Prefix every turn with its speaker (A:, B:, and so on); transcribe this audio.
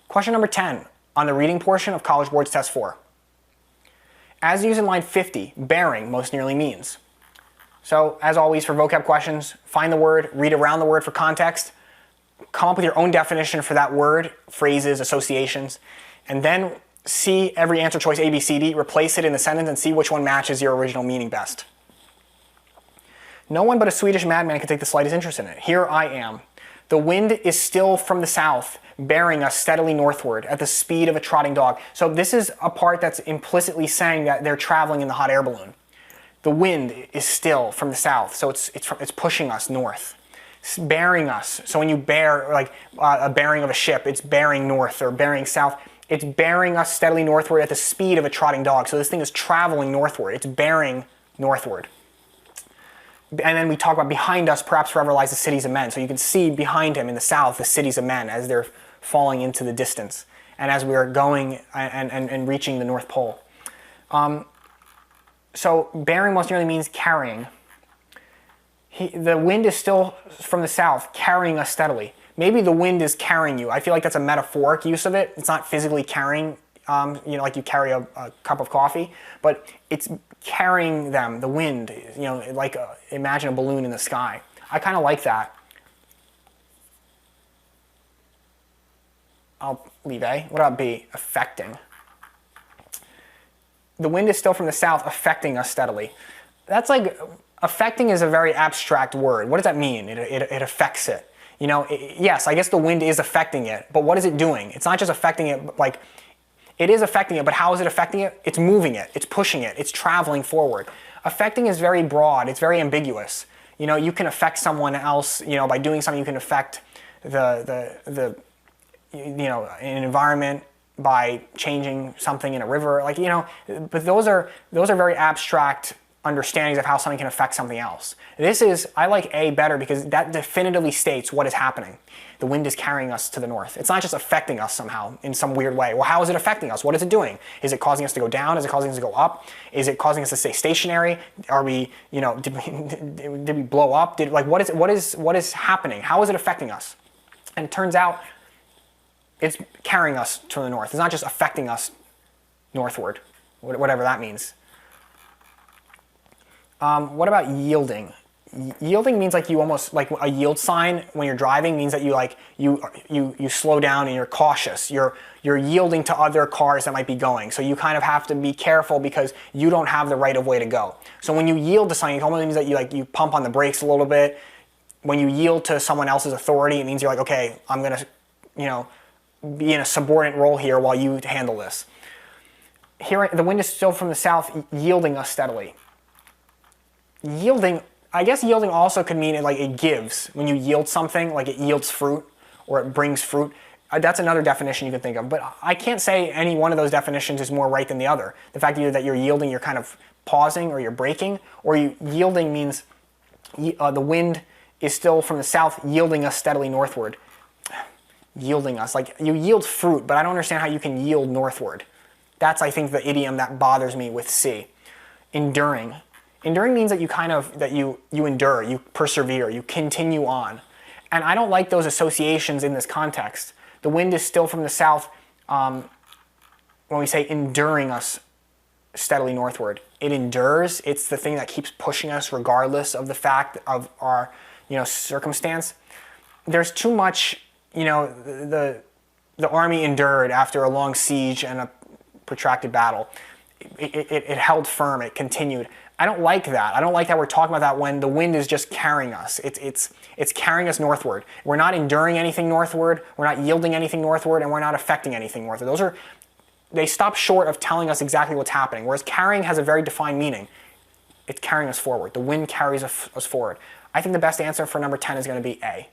A: Question number 10 on the reading portion of College Board's Test 4. As used in line 50, bearing most nearly means. So, as always for vocab questions, find the word, read around the word for context, come up with your own definition for that word, phrases, associations, and then see every answer choice A, B, C, D, replace it in the sentence and see which one matches your original meaning best. No one but a Swedish madman could take the slightest interest in it. Here I am. The wind is still from the south, bearing us steadily northward at the speed of a trotting dog. So this is a part that's implicitly saying that they're traveling in the hot air balloon. The wind is still from the south, so it's pushing us north. It's bearing us. So when you bear, like a bearing of a ship, it's bearing north or bearing south. It's bearing us steadily northward at the speed of a trotting dog. So this thing is traveling northward. It's bearing northward. And then we talk about behind us, perhaps forever lies the cities of men. So you can see behind him in the south the cities of men as they're falling into the distance and as we are going and reaching the North Pole. So bearing most nearly means carrying. The wind is still from the south, carrying us steadily. Maybe the wind is carrying you. I feel like that's a metaphoric use of it. It's not physically carrying, like you carry a cup of coffee, but it's carrying them, the wind, like imagine a balloon in the sky. I kind of like that. I'll leave A. What about B? Affecting. The wind is still from the south, affecting us steadily. That's like, affecting is a very abstract word. What does that mean? It affects it. Yes, I guess the wind is affecting it, but what is it doing? It's not just affecting it, like, it is affecting it, but how is it affecting it? It's moving it, it's pushing it, it's traveling forward. Affecting is very broad, it's very ambiguous. You can affect someone else, by doing something. You can affect an environment by changing something in a river, but those are very abstract understandings of how something can affect something else. I like A better because that definitively states what is happening. The wind is carrying us to the north. It's not just affecting us somehow in some weird way. Well, how is it affecting us? What is it doing? Is it causing us to go down? Is it causing us to go up? Is it causing us to stay stationary? Are we, did we blow up? What is happening? How is it affecting us? And it turns out it's carrying us to the north. It's not just affecting us northward, whatever that means. What about yielding? Yielding means like you almost, like a yield sign when you're driving means that you slow down and you're cautious. You're yielding to other cars that might be going. So you kind of have to be careful because you don't have the right of way to go. So when you yield to something, it almost means that you pump on the brakes a little bit. When you yield to someone else's authority, it means you're like, okay, I'm gonna, be in a subordinate role here while you handle this. Here, the wind is still from the south, yielding us steadily. Yielding, I guess yielding also could mean it gives. When you yield something, like it yields fruit or it brings fruit. That's another definition you can think of. But I can't say any one of those definitions is more right than the other. The fact either that you're yielding, you're kind of pausing or you're braking, or yielding means the wind is still from the south, yielding us steadily northward. Yielding us, like you yield fruit, but I don't understand how you can yield northward. That's, I think, the idiom that bothers me with C. Enduring. Enduring means that you endure, you persevere, you continue on. And I don't like those associations in this context. The wind is still from the south when we say enduring us steadily northward. It endures, it's the thing that keeps pushing us regardless of the fact of our circumstance. There's too much, the army endured after a long siege and a protracted battle. It held firm, it continued. I don't like that. I don't like that we're talking about that when the wind is just carrying us. It's carrying us northward. We're not enduring anything northward, we're not yielding anything northward, and we're not affecting anything northward. They stop short of telling us exactly what's happening, whereas carrying has a very defined meaning. It's carrying us forward. The wind carries us forward. I think the best answer for number 10 is going to be A.